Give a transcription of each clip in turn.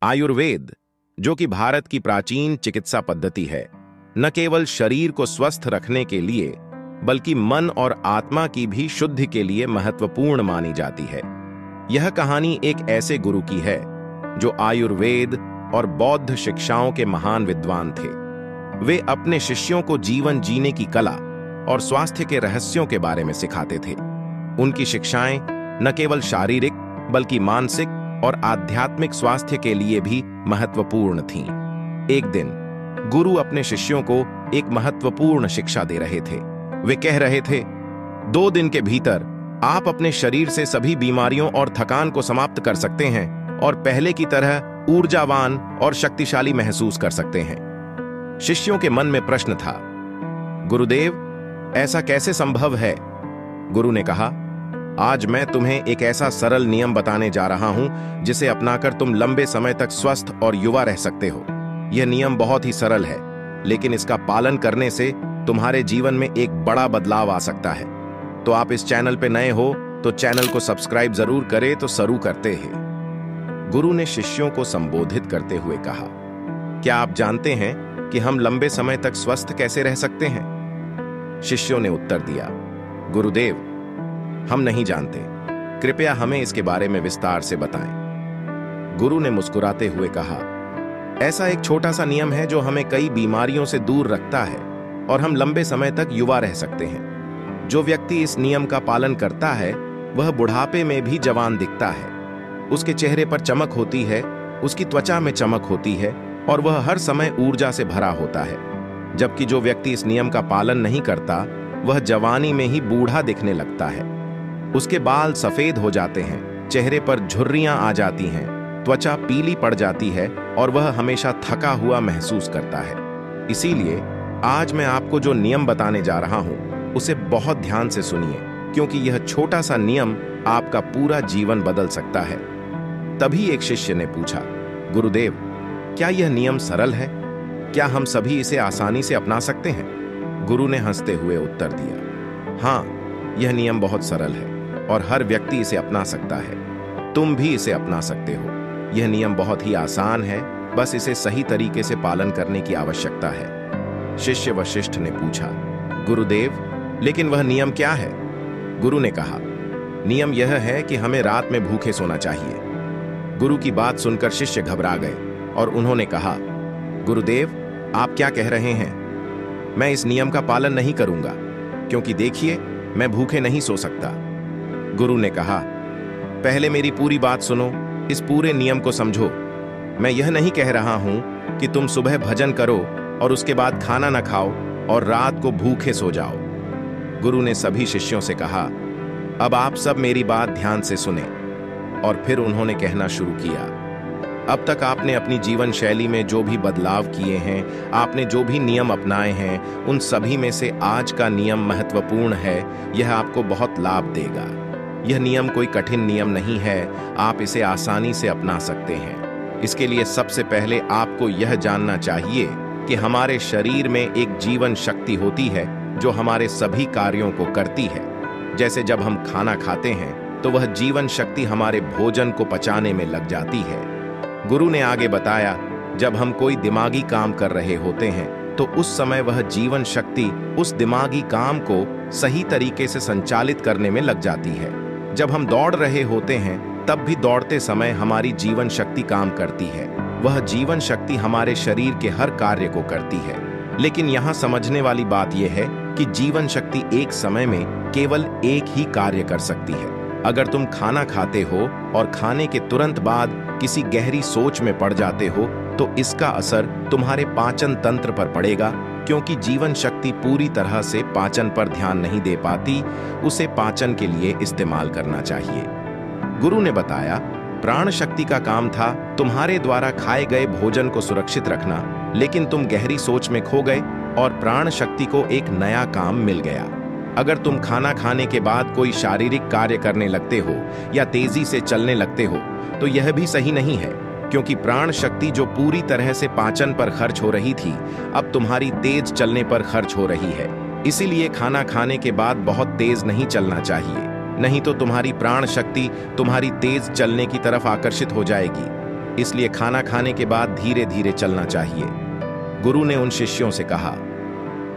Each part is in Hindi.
आयुर्वेद, जो कि भारत की प्राचीन चिकित्सा पद्धति है, न केवल शरीर को स्वस्थ रखने के लिए बल्कि मन और आत्मा की भी शुद्धि के लिए महत्वपूर्ण मानी जाती है। यह कहानी एक ऐसे गुरु की है जो आयुर्वेद और बौद्ध शिक्षाओं के महान विद्वान थे। वे अपने शिष्यों को जीवन जीने की कला और स्वास्थ्य के रहस्यों के बारे में सिखाते थे। उनकी शिक्षाएं न केवल शारीरिक बल्कि मानसिक और आध्यात्मिक स्वास्थ्य के लिए भी महत्वपूर्ण थीं। एक दिन गुरु अपने शिष्यों को एक महत्वपूर्ण शिक्षा दे रहे थे। वे कह रहे थे, 2 दिन के भीतर आप अपने शरीर से सभी बीमारियों और थकान को समाप्त कर सकते हैं और पहले की तरह ऊर्जावान और शक्तिशाली महसूस कर सकते हैं। शिष्यों के मन में प्रश्न था, गुरुदेव, ऐसा कैसे संभव है? गुरु ने कहा, आज मैं तुम्हें एक ऐसा सरल नियम बताने जा रहा हूं जिसे अपनाकर तुम लंबे समय तक स्वस्थ और युवा रह सकते हो। यह नियम बहुत ही सरल है, लेकिन इसका पालन करने से तुम्हारे जीवन में एक बड़ा बदलाव आ सकता है। तो आप इस चैनल पे नए हो तो चैनल को सब्सक्राइब जरूर करें। तो शुरू करते हैं। गुरु ने शिष्यों को संबोधित करते हुए कहा, क्या आप जानते हैं कि हम लंबे समय तक स्वस्थ कैसे रह सकते हैं? शिष्यों ने उत्तर दिया, गुरुदेव, हम नहीं जानते, कृपया हमें इसके बारे में विस्तार से बताएं। गुरु ने मुस्कुराते हुए कहा, ऐसा एक छोटा सा नियम है जो हमें कई बीमारियों से दूर रखता है और हम लंबे समय तक युवा रह सकते हैं। जो व्यक्ति इस नियम का पालन करता है वह बुढ़ापे में भी जवान दिखता है। उसके चेहरे पर चमक होती है, उसकी त्वचा में चमक होती है और वह हर समय ऊर्जा से भरा होता है। जबकि जो व्यक्ति इस नियम का पालन नहीं करता वह जवानी में ही बूढ़ा दिखने लगता है। उसके बाल सफेद हो जाते हैं, चेहरे पर झुर्रियां आ जाती हैं, त्वचा पीली पड़ जाती है और वह हमेशा थका हुआ महसूस करता है। इसीलिए आज मैं आपको जो नियम बताने जा रहा हूं उसे बहुत ध्यान से सुनिए, क्योंकि यह छोटा सा नियम आपका पूरा जीवन बदल सकता है। तभी एक शिष्य ने पूछा, गुरुदेव, क्या यह नियम सरल है? क्या हम सभी इसे आसानी से अपना सकते हैं? गुरु ने हंसते हुए उत्तर दिया, हाँ, यह नियम बहुत सरल है और हर व्यक्ति इसे अपना सकता है। तुम भी इसे अपना सकते हो। यह नियम बहुत ही आसान है, बस इसे सही तरीके से पालन करने की आवश्यकता है। शिष्य वशिष्ठ ने पूछा, गुरुदेव, लेकिन वह नियम क्या है? गुरु ने कहा, नियम यह है कि हमें रात में भूखे सोना चाहिए। गुरु की बात सुनकर शिष्य घबरा गए और उन्होंने कहा, गुरुदेव, आप क्या कह रहे हैं? मैं इस नियम का पालन नहीं करूंगा, क्योंकि देखिए, मैं भूखे नहीं सो सकता। गुरु ने कहा, पहले मेरी पूरी बात सुनो, इस पूरे नियम को समझो। मैं यह नहीं कह रहा हूं कि तुम सुबह भजन करो और उसके बाद खाना न खाओ और रात को भूखे सो जाओ। गुरु ने सभी शिष्यों से कहा, अब आप सब मेरी बात ध्यान से सुने। और फिर उन्होंने कहना शुरू किया, अब तक आपने अपनी जीवन शैली में जो भी बदलाव किए हैं, आपने जो भी नियम अपनाए हैं, उन सभी में से आज का नियम महत्वपूर्ण है। यह आपको बहुत लाभ देगा। यह नियम कोई कठिन नियम नहीं है, आप इसे आसानी से अपना सकते हैं। इसके लिए सबसे पहले आपको यह जानना चाहिए कि हमारे शरीर में एक जीवन शक्ति होती है जो हमारे सभी कार्यों को करती है। जैसे जब हम खाना खाते हैं तो वह जीवन शक्ति हमारे भोजन को पचाने में लग जाती है। गुरु ने आगे बताया, जब हम कोई दिमागी काम कर रहे होते हैं तो उस समय वह जीवन शक्ति उस दिमागी काम को सही तरीके से संचालित करने में लग जाती है। जब हम दौड़ रहे होते हैं तब भी दौड़ते समय हमारी जीवन शक्ति काम करती है। वह जीवन शक्ति हमारे शरीर के हर कार्य को करती है। लेकिन यहाँ समझने वाली बात यह है कि जीवन शक्ति एक समय में केवल एक ही कार्य कर सकती है। अगर तुम खाना खाते हो और खाने के तुरंत बाद किसी गहरी सोच में पड़ जाते हो तो इसका असर तुम्हारे पाचन तंत्र पर पड़ेगा, क्योंकि जीवन शक्ति पूरी तरह से पाचन पर ध्यान नहीं दे पाती। उसे पाचन के लिए इस्तेमाल करना चाहिए। गुरु ने बताया, प्राण शक्ति का काम था तुम्हारे द्वारा खाए गए भोजन को सुरक्षित रखना, लेकिन तुम गहरी सोच में खो गए और प्राण शक्ति को एक नया काम मिल गया। अगर तुम खाना खाने के बाद कोई शारीरिक कार्य करने लगते हो या तेजी से चलने लगते हो तो यह भी सही नहीं है, क्योंकि प्राण शक्ति जो पूरी तरह से पाचन पर खर्च हो रही थी अब तुम्हारी तेज चलने पर खर्च हो रही है। इसीलिए खाना खाने के बाद बहुत तेज नहीं चलना चाहिए, नहीं तो तुम्हारी प्राण शक्ति तुम्हारी तेज चलने की तरफ आकर्षित हो जाएगी। इसलिए खाना खाने के बाद धीरे धीरे चलना चाहिए। गुरु ने उन शिष्यों से कहा,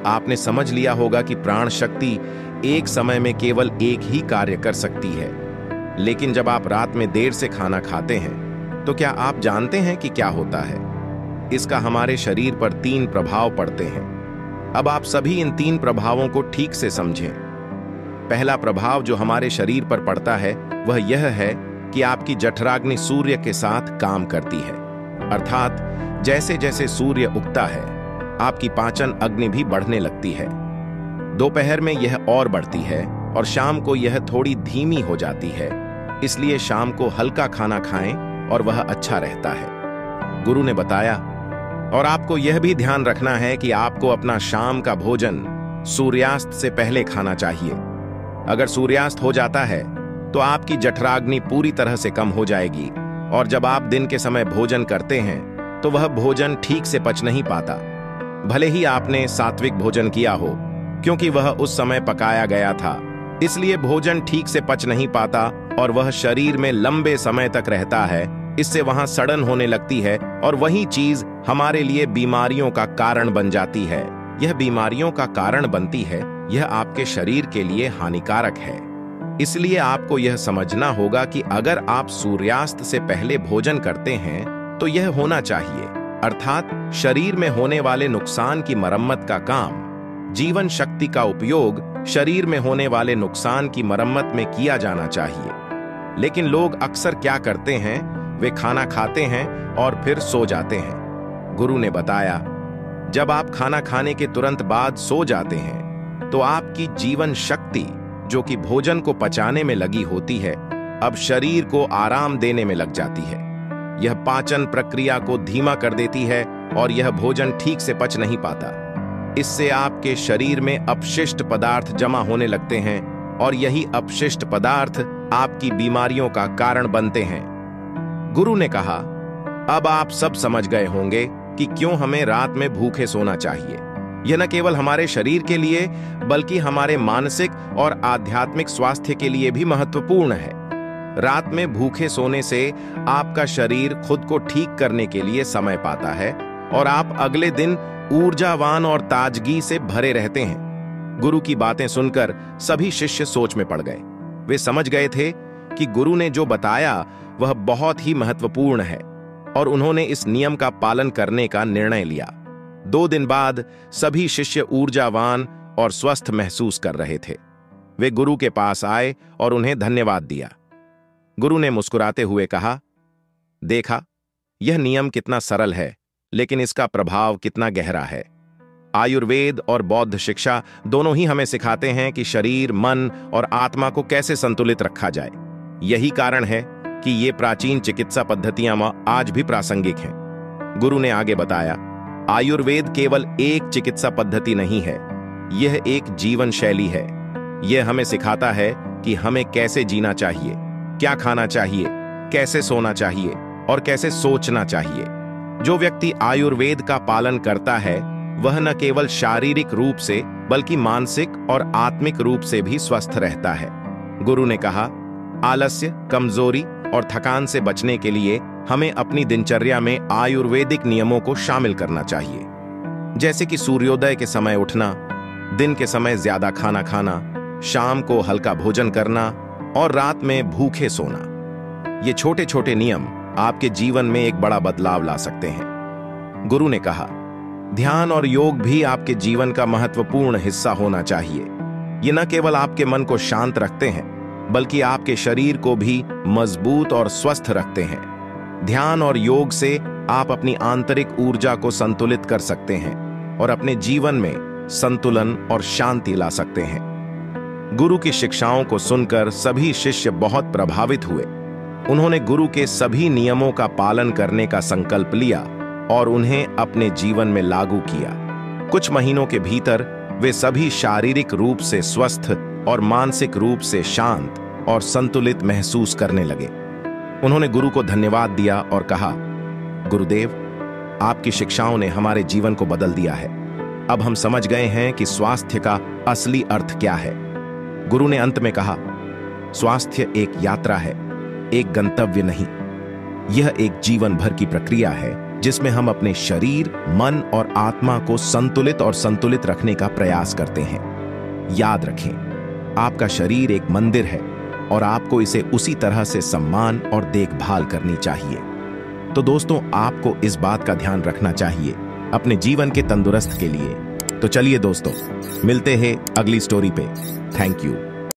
आपने समझ लिया होगा कि प्राण शक्ति एक समय में केवल एक ही कार्य कर सकती है, लेकिन जब आप रात में देर से खाना खाते हैं तो क्या आप जानते हैं कि क्या होता है? इसका हमारे शरीर पर 3 प्रभाव पड़ते हैं। अब आप सभी इन 3 प्रभावों को ठीक से समझें। पहला प्रभाव जो हमारे शरीर पर पड़ता है वह यह है कि आपकी जठराग्नि सूर्य के साथ काम करती है, अर्थात जैसे जैसे सूर्य उगता है आपकी पाचन अग्नि भी बढ़ने लगती है। दोपहर में यह और बढ़ती है और शाम को यह थोड़ी धीमी हो जाती है, इसलिए शाम को हल्का खाना खाएं और वह अच्छा रहता है। गुरु ने बताया, और आपको यह भी ध्यान रखना है कि आपको अपना शाम का भोजन सूर्यास्त से पहले खाना चाहिए। अगर सूर्यास्त हो जाता है तो आपकी जठराग्नि पूरी तरह से कम हो जाएगी और जब आप दिन के समय भोजन करते हैं तो वह भोजन ठीक से पच नहीं पाता। भले ही आपने सात्विक भोजन किया हो, क्योंकि वह उस समय पकाया गया था, इसलिए भोजन ठीक से पच नहीं पाता और वह शरीर में लंबे समय तक रहता है। इससे वहां सड़न होने लगती है और वही चीज हमारे लिए बीमारियों का कारण बन जाती है। यह बीमारियों का कारण बनती है, यह आपके शरीर के लिए हानिकारक है। इसलिए आपको यह समझना होगा कि अगर आप सूर्यास्त से पहले भोजन करते हैं तो यह होना चाहिए, अर्थात शरीर में होने वाले नुकसान की मरम्मत का काम, जीवन शक्ति का उपयोग शरीर में होने वाले नुकसान की मरम्मत में किया जाना चाहिए। लेकिन लोग अक्सर क्या करते हैं, वे खाना खाते हैं और फिर सो जाते हैं। गुरु ने बताया, जब आप खाना खाने के तुरंत बाद सो जाते हैं तो आपकी जीवन शक्ति जो कि भोजन को पचाने में लगी होती है, अब शरीर को आराम देने में लग जाती है। यह पाचन प्रक्रिया को धीमा कर देती है और यह भोजन ठीक से पच नहीं पाता। इससे आपके शरीर में अपशिष्ट पदार्थ जमा होने लगते हैं और यही अपशिष्ट पदार्थ आपकी बीमारियों का कारण बनते हैं। गुरु ने कहा, अब आप सब समझ गए होंगे कि क्यों हमें रात में भूखे सोना चाहिए। यह न केवल हमारे शरीर के लिए बल्कि हमारे मानसिक और आध्यात्मिक स्वास्थ्य के लिए भी महत्वपूर्ण है। रात में भूखे सोने से आपका शरीर खुद को ठीक करने के लिए समय पाता है और आप अगले दिन ऊर्जावान और ताजगी से भरे रहते हैं। गुरु की बातें सुनकर सभी शिष्य सोच में पड़ गए। वे समझ गए थे कि गुरु ने जो बताया वह बहुत ही महत्वपूर्ण है और उन्होंने इस नियम का पालन करने का निर्णय लिया। 2 दिन बाद सभी शिष्य ऊर्जावान और स्वस्थ महसूस कर रहे थे। वे गुरु के पास आए और उन्हें धन्यवाद दिया। गुरु ने मुस्कुराते हुए कहा, देखा, यह नियम कितना सरल है, लेकिन इसका प्रभाव कितना गहरा है। आयुर्वेद और बौद्ध शिक्षा दोनों ही हमें सिखाते हैं कि शरीर, मन और आत्मा को कैसे संतुलित रखा जाए। यही कारण है कि ये प्राचीन चिकित्सा पद्धतियां आज भी प्रासंगिक हैं। गुरु ने आगे बताया, आयुर्वेद केवल एक चिकित्सा पद्धति नहीं है, यह एक जीवन शैली है। यह हमें सिखाता है कि हमें कैसे जीना चाहिए, क्या खाना चाहिए, कैसे सोना चाहिए और कैसे सोचना चाहिए। जो व्यक्ति आयुर्वेद का पालन करता है वह न केवल शारीरिक रूप से बल्कि मानसिक और आत्मिक रूप से भी स्वस्थ रहता है। गुरु ने कहा, आलस्य, कमजोरी और थकान से बचने के लिए हमें अपनी दिनचर्या में आयुर्वेदिक नियमों को शामिल करना चाहिए, जैसे कि सूर्योदय के समय उठना, दिन के समय ज्यादा खाना खाना, शाम को हल्का भोजन करना और रात में भूखे सोना। ये छोटे छोटे नियम आपके जीवन में एक बड़ा बदलाव ला सकते हैं। गुरु ने कहा, ध्यान और योग भी आपके जीवन का महत्वपूर्ण हिस्सा होना चाहिए। ये न केवल आपके मन को शांत रखते हैं बल्कि आपके शरीर को भी मजबूत और स्वस्थ रखते हैं। ध्यान और योग से आप अपनी आंतरिक ऊर्जा को संतुलित कर सकते हैं और अपने जीवन में संतुलन और शांति ला सकते हैं। गुरु की शिक्षाओं को सुनकर सभी शिष्य बहुत प्रभावित हुए। उन्होंने गुरु के सभी नियमों का पालन करने का संकल्प लिया और उन्हें अपने जीवन में लागू किया। कुछ महीनों के भीतर वे सभी शारीरिक रूप से स्वस्थ और मानसिक रूप से शांत और संतुलित महसूस करने लगे। उन्होंने गुरु को धन्यवाद दिया और कहा, गुरुदेव, आपकी शिक्षाओं ने हमारे जीवन को बदल दिया है। अब हम समझ गए हैं कि स्वास्थ्य का असली अर्थ क्या है। गुरु ने अंत में कहा, स्वास्थ्य एक यात्रा है, एक गंतव्य नहीं। यह एक जीवन भर की प्रक्रिया है जिसमें हम अपने शरीर, मन और आत्मा को संतुलित रखने का प्रयास करते हैं। याद रखें, आपका शरीर एक मंदिर है और आपको इसे उसी तरह से सम्मान और देखभाल करनी चाहिए। तो दोस्तों, आपको इस बात का ध्यान रखना चाहिए अपने जीवन के तंदुरुस्त के लिए। तो चलिए दोस्तों, मिलते हैं अगली स्टोरी पे। Thank you.